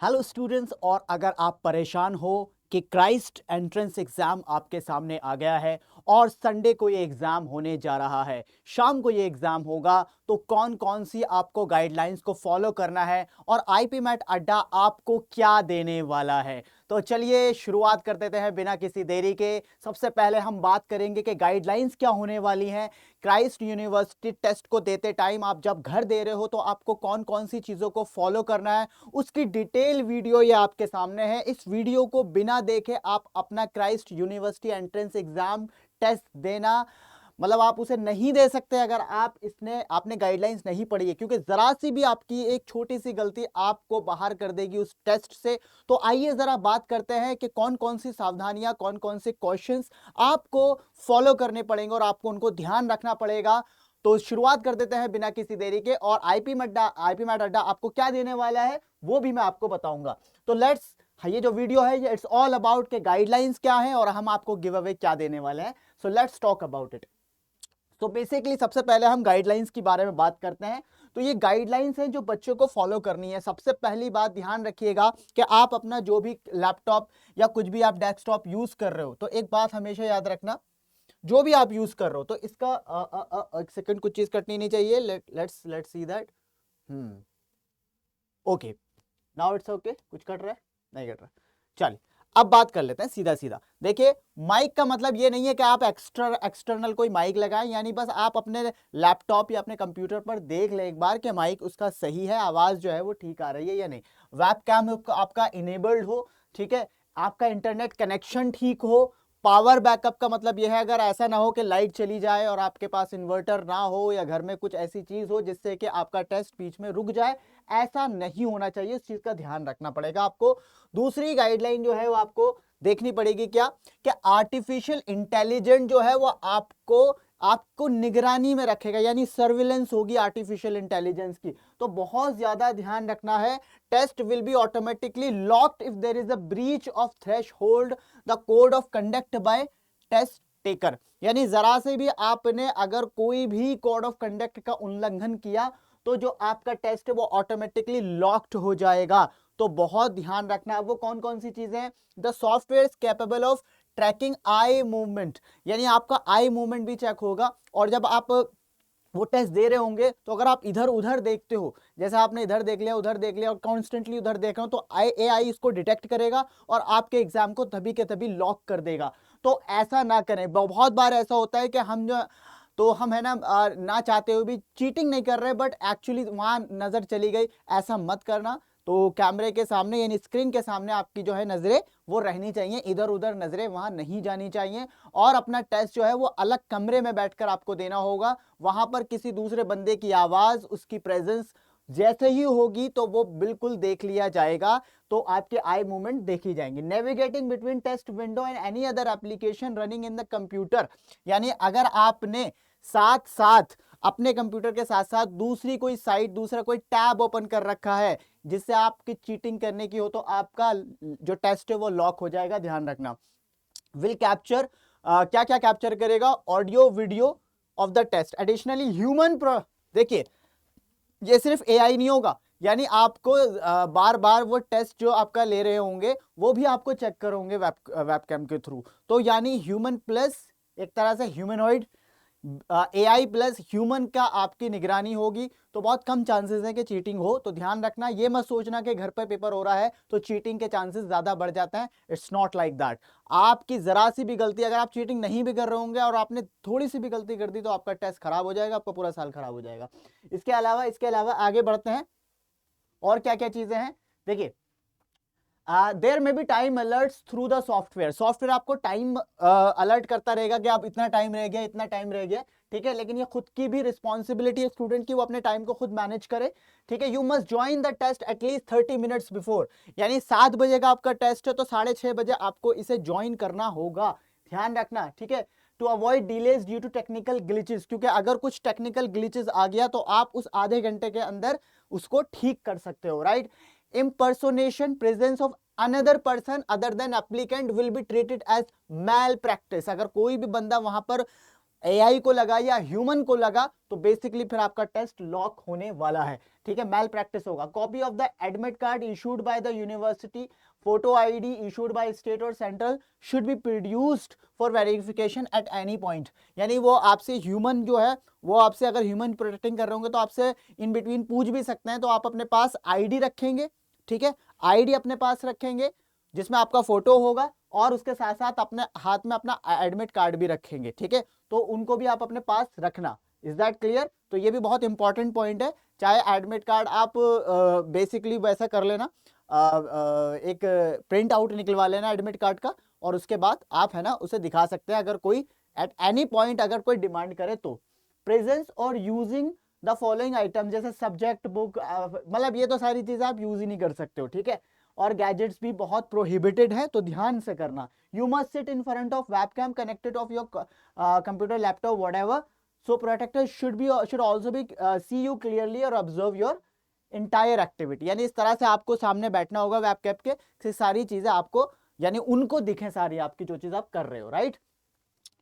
Hello students, और अगर आप परेशान हो कि क्राइस्ट एंट्रेंस एग्जाम आपके सामने आ गया है और संडे को ये एग्जाम होने जा रहा है, शाम को ये एग्जाम होगा, तो कौन कौन सी आपको गाइडलाइंस को फॉलो करना है और आईपी मैट अड्डा आपको क्या देने वाला है। तो चलिए शुरुआत कर देते हैं बिना किसी देरी के। सबसे पहले हम बात करेंगे कि गाइडलाइंस क्या होने वाली हैं। क्राइस्ट यूनिवर्सिटी टेस्ट को देते टाइम आप जब घर दे रहे हो तो आपको कौन कौन सी चीज़ों को फॉलो करना है, उसकी डिटेल वीडियो ये आपके सामने है। इस वीडियो को बिना देखे आप अपना Christ University entrance exam test देना, मतलब आप उसे नहीं दे सकते अगर आपने गाइडलाइंस नहीं पढ़ी है, क्योंकि जरा सी भी आपकी एक छोटी सी गलती आपको बाहर कर देगी उस टेस्ट से। तो आइए जरा बात करते हैं कि कौन कौन सी सावधानियां, कौन कौन से क्वेश्चंस आपको फॉलो करने पड़ेंगे और आपको उनको ध्यान रखना पड़ेगा। तो शुरुआत कर देते हैं बिना किसी देरी के, और आईपी मैट अड्डा आपको क्या देने वाला है वो भी मैं आपको बताऊंगा। तो ये जो वीडियो है ये इट्स ऑल अबाउट के गाइडलाइंस क्या है और हम आपको गिव अवे क्या देने वाले हैं। So let's talk about it. तो बेसिकली सबसे पहले हम गाइडलाइंस के बारे में बात करते हैं। तो ये गाइडलाइंस हैं जो बच्चों को फॉलो करनी है। सबसे पहली बात ध्यान रखिएगा कि आप अपना जो भी लैपटॉप या कुछ भी आप डेस्कटॉप यूज कर रहे हो, तो एक बात हमेशा याद रखना, जो भी आप यूज कर रहे हो तो इसका एक सेकंड, कुछ चीज कटनी नहीं चाहिए। Let's see that. Okay, now it's okay. कुछ कट रहा है? नहीं कट रहा। चलिए अब बात कर लेते हैं सीधा सीधा। देखिए, माइक का मतलब ये नहीं है कि आप एक्सटर्नल कोई माइक लगाएं, यानी बस आप अपने लैपटॉप या अपने कंप्यूटर पर देख लें एक बार कि माइक उसका सही है, आवाज जो है वो ठीक आ रही है या नहीं। वेबकैम आपका इनेबल्ड हो, ठीक है, आपका इंटरनेट कनेक्शन ठीक हो। पावर बैकअप का मतलब यह है अगर ऐसा ना हो कि लाइट चली जाए और आपके पास इन्वर्टर ना हो या घर में कुछ ऐसी चीज हो जिससे कि आपका टेस्ट बीच में रुक जाए, ऐसा नहीं होना चाहिए। इस चीज का ध्यान रखना पड़ेगा आपको। दूसरी गाइडलाइन जो है वो आपको देखनी पड़ेगी क्या, कि आर्टिफिशियल इंटेलिजेंस जो है वो आपको निगरानी में रखेगा, यानी सर्विलेंस होगी आर्टिफिशियल इंटेलिजेंस की। तो बहुत ज्यादा ध्यान रखना है। Test will be automatically locked if there is a breach of threshold the code of conduct by test taker, यानी जरा से भी आपने अगर कोई भी कोड ऑफ कंडक्ट का उल्लंघन किया तो जो आपका टेस्ट है वो ऑटोमेटिकली लॉक्ड हो जाएगा। तो बहुत ध्यान रखना है। वो कौन कौन सी चीजें हैं? The software capable of tracking eye movement, यानी आपका आई मूवमेंट भी चेक होगा। और जब आप वो टेस्ट दे रहे होंगे तो अगर आप इधर उधर देखते हो, जैसे आपने इधर देख लिया उधर देख लिया और कॉन्स्टेंटली उधर देख रहे हो, तो एआई इसको डिटेक्ट करेगा और आपके एग्जाम को तभी के तभी लॉक कर देगा। तो ऐसा ना करें। बहुत बार ऐसा होता है कि हम है ना ना चाहते हुए भी चीटिंग नहीं कर रहे, बट एक्चुअली वहां नजर चली गई। ऐसा मत करना। तो कैमरे के सामने यानी स्क्रीन के सामने आपकी जो है नजरें वो रहनी चाहिए, इधर उधर नजरें वहां नहीं जानी चाहिए। और अपना टेस्ट जो है वो अलग कमरे में बैठकर आपको देना होगा। वहां पर किसी दूसरे बंदे की आवाज, उसकी प्रेजेंस जैसे ही होगी तो वो बिल्कुल देख लिया जाएगा। तो आपके आई मूवमेंट देखी जाएंगे। Navigating between test window and any other application running in the computer, यानी अगर आपने साथ साथ अपने कंप्यूटर के साथ साथ दूसरी कोई साइट, दूसरा कोई टैब ओपन कर रखा है जिससे आपकी चीटिंग करने की हो, तो आपका जो टेस्ट है वो लॉक हो जाएगा। ध्यान रखना। विल कैप्चर, क्या क्या कैप्चर करेगा? Audio video of the test, additionally human. देखिए, ये सिर्फ एआई नहीं होगा, यानी आपको बार बार वो टेस्ट जो आपका ले रहे होंगे वो भी आपको चेक करोगे वेबकैम के थ्रू। तो यानी ह्यूमन प्लस एक तरह से ह्यूमनॉइड, एआई प्लस ह्यूमन का आपकी निगरानी होगी। तो बहुत कम चांसेस है कि चीटिंग हो। तो ध्यान रखना, ये मत सोचना कि घर पर पेपर हो रहा है तो चीटिंग के चांसेस ज्यादा बढ़ जाते हैं। It's not like that. आपकी जरा सी भी गलती, अगर आप चीटिंग नहीं भी कर रहे होंगे और आपने थोड़ी सी भी गलती कर दी, तो आपका टेस्ट खराब हो जाएगा, आपका पूरा साल खराब हो जाएगा। इसके अलावा आगे बढ़ते हैं। और क्या क्या चीजें हैं? देखिए, there may be time alerts through the software आपको टाइम अलर्ट करता रहेगा कि आप इतना टाइम रह गया, इतना टाइम रह गया, ठीक है। लेकिन ये खुद की भी रिस्पॉन्सिबिलिटी है स्टूडेंट की, वो अपने टाइम को खुद मैनेज करे, ठीक है। You must join the test at least 30 minutes before, यानी 7 बजे का आपका टेस्ट है तो 6:30 बजे आपको इसे ज्वाइन करना होगा। ध्यान रखना, ठीक है। To avoid delays due to technical glitches, क्योंकि अगर कुछ टेक्निकल ग्लिचेस आ गया तो आप उस आधे घंटे के अंदर उसको ठीक कर सकते हो, right. impersonation, presence of another person other than applicant will be treated as malpractice। अगर कोई भी बंदा वहां पर एआई को लगा या ह्यूमन को लगा तो बेसिकली फिर आपका टेस्ट लॉक होने वाला है। ठीक है, मैल प्रैक्टिस होगा। Copy of the admit card issued by the university, photo ID issued by state और central should be produced for verification at any point. यानी वो आपसे ह्यूमन जो है वो आपसे अगर ह्यूमन प्रोटेक्टिंग कर रहे होंगे तो आपसे इन बिटवीन पूछ भी सकते हैं, तो आप अपने पास आईडी रखेंगे, ठीक है, आईडी अपने पास रखेंगे जिसमें आपका फोटो होगा और उसके साथ साथ अपने हाथ में अपना एडमिट कार्ड भी रखेंगे, ठीक है, तो उनको भी आप अपने पास रखना। Is that clear? तो ये भी बहुत इंपॉर्टेंट पॉइंट है। चाहे एडमिट कार्ड आप बेसिकली वैसा कर लेना, एक प्रिंट आउट निकलवा लेना एडमिट कार्ड का, और उसके बाद आप है ना उसे दिखा सकते हैं अगर कोई एट एनी पॉइंट अगर कोई डिमांड करे तो। प्रेजेंस और यूजिंग द फॉलोइंग आइटम, जैसे सब्जेक्ट बुक, मतलब ये तो सारी चीजें आप यूज ही नहीं कर सकते हो, ठीक है, और गैजेट्स भी बहुत प्रोहिबिटेड है, तो ध्यान से करना। You must sit in front of webcam connected of your computer, laptop, whatever, so protectors should also be see you clearly और observe your entire activity। यानी इस तरह से आपको सामने बैठना होगा वेबकैम के, सारी चीजें आपको यानी उनको दिखे सारी आपकी जो चीज आप कर रहे हो, right.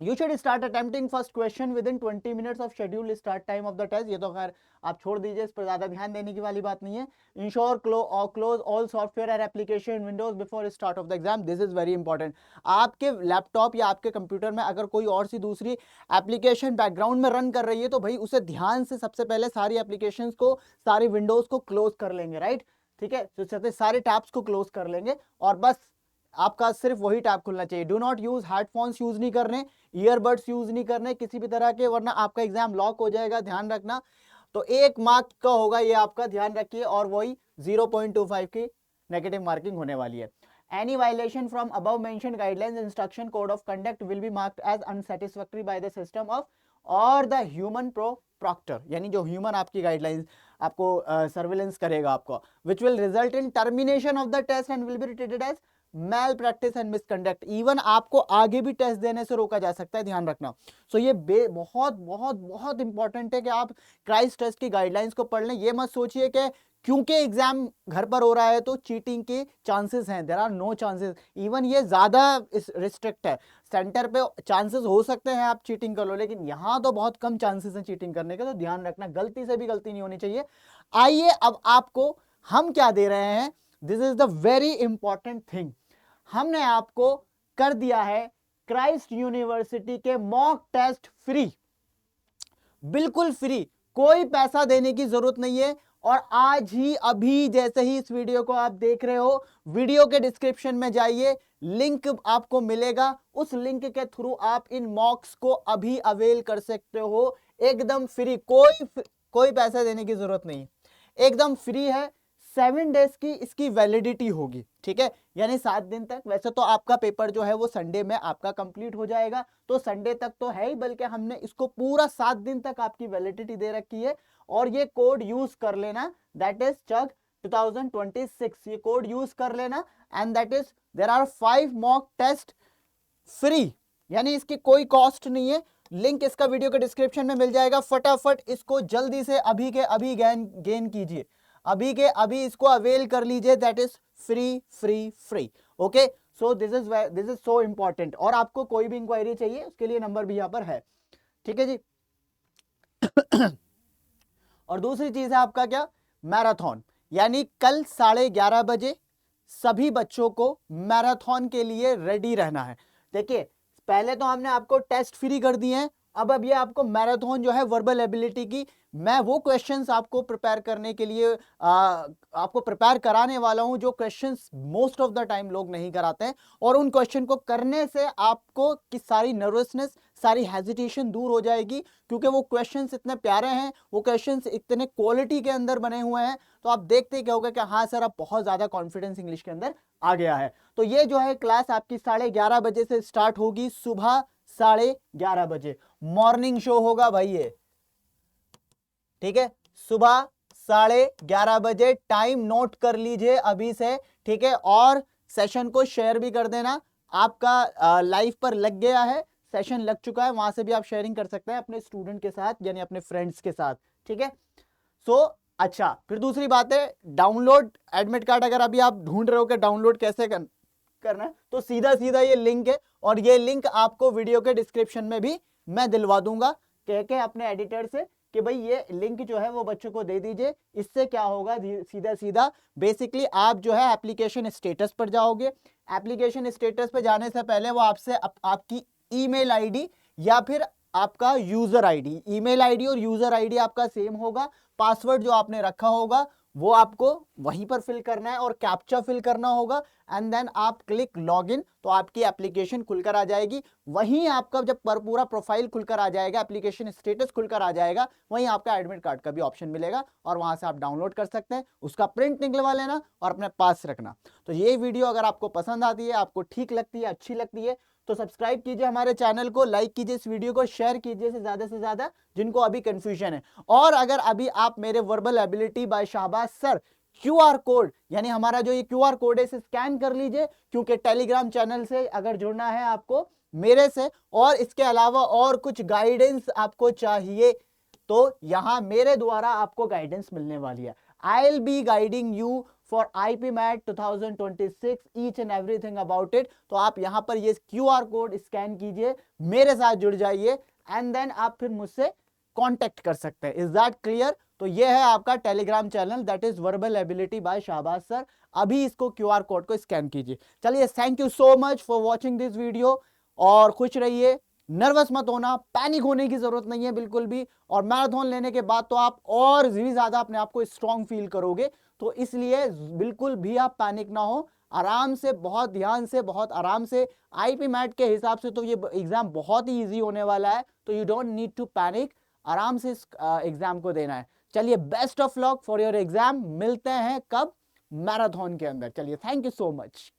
You should start attempting first question within 20 minutes of scheduled start time of the test। ये तो खैर आप छोड़ दीजिए, इस पर ज्यादा ध्यान देने की वाली बात नहीं है। Ensure close all software and application windows before start of the exam। This is very important। आपके लैपटॉप या आपके कंप्यूटर में अगर कोई और सी दूसरी एप्लीकेशन बैकग्राउंड में रन कर रही है तो भाई उसे ध्यान से सबसे पहले सारी एप्लीकेशंस को, सारी विंडोज को क्लोज कर लेंगे, राइट, ठीक है, तो सारे टैब्स को क्लोज कर लेंगे और बस आपका सिर्फ वही टैब खुलना चाहिए। Do not use headphones use नहीं करने, ईयरबड्स यूज नहीं करने किसी भी तरह के, वरना आपका एग्जाम लॉक हो जाएगा, ध्यान रखना। तो 1 मार्क का होगा ये आपका, ध्यान रखिए, और वही 0.25 की नेगेटिव मार्किंग होने वाली है। Any violation from above mentioned guidelines, instruction, code of conduct will be marked as unsatisfactory by the system of or the human proctor। यानी जो ह्यूमन आपकी गाइडलाइंस आपको सर्विलेंस करेगा आपको, which will result in termination of the test and will be treated as malpractice and misconduct. Even आपको आगे भी test देने से रोका जा सकता है, ध्यान रखना। सो ये बहुत बहुत बहुत इंपॉर्टेंट है कि आप क्राइस्ट टेस्ट की गाइडलाइंस को पढ़ लें। ये मत सोचिए कि क्योंकि एग्जाम घर पर हो रहा है तो चीटिंग के चांसेस हैं, there are no chances. Even ये ज्यादा रिस्ट्रिक्ट है, सेंटर पे चांसेस हो सकते हैं आप चीटिंग कर लो, लेकिन यहाँ तो बहुत कम चांसेस हैं चीटिंग करने के, तो ध्यान रखना, गलती से भी गलती नहीं होनी चाहिए। आइए अब आपको हम क्या दे रहे हैं, this is the very important thing. हमने आपको कर दिया है क्राइस्ट यूनिवर्सिटी के मॉक टेस्ट फ्री, बिल्कुल फ्री, कोई पैसा देने की जरूरत नहीं है। और आज ही अभी जैसे ही इस वीडियो को आप देख रहे हो, वीडियो के डिस्क्रिप्शन में जाइए, लिंक आपको मिलेगा, उस लिंक के थ्रू आप इन मॉक्स को अभी अवेल कर सकते हो, एकदम फ्री, कोई पैसा देने की जरूरत नहीं, एकदम फ्री है। 7 डेज की इसकी वैलिडिटी होगी, ठीक है, यानी 7 दिन तक। वैसे तो आपका पेपर जो है वो संडे में आपका कंप्लीट हो जाएगा, तो संडे तक तो है ही, बल्कि हमने इसको पूरा 7 दिन तक आपकी वैलिडिटी दे रखी है। और ये कोड यूज कर लेना, दैट इज चग 2026, ये कोड यूज कर लेना, and that is there are 5 mock test free, यानी इसकी कोई कॉस्ट नहीं है। लिंक इसका वीडियो के डिस्क्रिप्शन में मिल जाएगा, फटाफट इसको जल्दी से अभी के अभी गेन कीजिए, अभी के अभी इसको अवेल कर लीजिए, that is free free free. Okay, so this is so important. और आपको कोई भी इंक्वायरी चाहिए उसके लिए नंबर भी यहां पर है, ठीक है जी। और दूसरी चीज है आपका क्या, मैराथन, यानी कल 11:30 बजे सभी बच्चों को मैराथन के लिए रेडी रहना है। देखिए, पहले तो हमने आपको टेस्ट फ्री कर दिए हैं, अब ये आपको मैराथन जो है वर्बल एबिलिटी की, मैं वो क्वेश्चंस आपको प्रिपेयर करने के लिए आपको प्रिपेयर कराने वाला हूं जो questions most of the time लोग नहीं कराते हैं, और उन क्वेश्चन को करने से आपको की सारी नर्वसनेस, सारी हेजिटेशन दूर हो जाएगी, क्योंकि वो क्वेश्चंस इतने प्यारे हैं, वो क्वेश्चंस इतने क्वालिटी के अंदर बने हुए हैं, तो आप देखते क्या होगा कि हाँ सर अब बहुत ज्यादा कॉन्फिडेंस इंग्लिश के अंदर आ गया है। तो ये जो है क्लास आपकी 11:30 बजे से स्टार्ट होगी, सुबह 11:30 बजे मॉर्निंग शो होगा भाई ये, ठीक है, सुबह 11:30 बजे, टाइम नोट कर लीजिए अभी से, ठीक है। और सेशन को शेयर भी कर देना, आपका लाइव पर लग गया है, सेशन लग चुका है, वहां से भी आप शेयरिंग कर सकते हैं अपने स्टूडेंट के साथ, यानी अपने फ्रेंड्स के साथ, ठीक है। सो अच्छा, फिर दूसरी बात है डाउनलोड एडमिट कार्ड, अगर अभी आप ढूंढ रहे हो कि डाउनलोड कैसे करना है, तो सीधा सीधा ये लिंक है, और ये लिंक आपको वीडियो के डिस्क्रिप्शन में भी मैं दिलवा दूंगा, कह के अपने एडिटर से कि भाई ये लिंक जो है वो बच्चों को दे दीजिए। इससे क्या होगा, सीधा सीधा बेसिकली आप जो है एप्लीकेशन स्टेटस पर जाओगे। एप्लीकेशन स्टेटस पर जाने से पहले वो आपसे आपकी ईमेल आईडी या फिर आपका यूजर आईडी, ईमेल आईडी और यूजर आईडी आपका सेम होगा। पासवर्ड जो आपने रखा होगा वो आपको वहीं पर फिल करना है और कैप्चा फिल करना होगा एंड देन आप क्लिक लॉगिन, तो आपकी एप्लीकेशन खुलकर आ जाएगी। वहीं आपका जब पूरा प्रोफाइल खुलकर आ जाएगा, एप्लीकेशन स्टेटस खुलकर आ जाएगा, वहीं आपका एडमिट कार्ड का भी ऑप्शन मिलेगा और वहां से आप डाउनलोड कर सकते हैं। उसका प्रिंट निकलवा लेना और अपने पास रखना। तो ये वीडियो अगर आपको पसंद आती है, आपको ठीक लगती है, अच्छी लगती है, तो सब्सक्राइब कीजिए हमारे चैनल को, लाइक कीजिए इस वीडियो को, शेयर कीजिए से ज्यादा जिनको अभी कंफ्यूजन है। और अगर अभी आप मेरे verbal ability by Shahbaz sir QR code, यानी हमारा जो ये क्यूआर कोड है इसे स्कैन कर लीजिए, क्योंकि टेलीग्राम चैनल से अगर जुड़ना है आपको मेरे से और इसके अलावा और कुछ गाइडेंस आपको चाहिए, तो यहां मेरे द्वारा आपको गाइडेंस मिलने वाली है। I will be guiding you for IPMAT 2026 each and everything about it. तो आप यहां पर ये क्यूआर कोड स्कैन कीजिए, मेरे साथ जुड़ जाइए एंड देन आप फिर मुझसे कांटेक्ट कर सकते हैं। Is that clear? तो ये है आपका Telegram channel, that is verbal ability by Shahbaz sir. अभी इसको क्यूआर कोड को स्कैन कीजिए। चलिए, thank you so much for watching this video और खुश रहिए, नर्वस मत होना, पैनिक होने की जरूरत नहीं है बिल्कुल भी। और मैराथन लेने के बाद तो आप और भी ज्यादा अपने आप को स्ट्रांग फील करोगे, तो इसलिए बिल्कुल भी आप पैनिक ना हो, आराम से, बहुत ध्यान से, बहुत आराम से। IPMAT के हिसाब से तो ये एग्जाम बहुत ही इजी होने वाला है, तो you don't need to panic, आराम से इस एग्जाम को देना है। चलिए, best of luck for your exam. मिलते हैं कब? मैराथन के अंदर। चलिए, थैंक यू सो मच।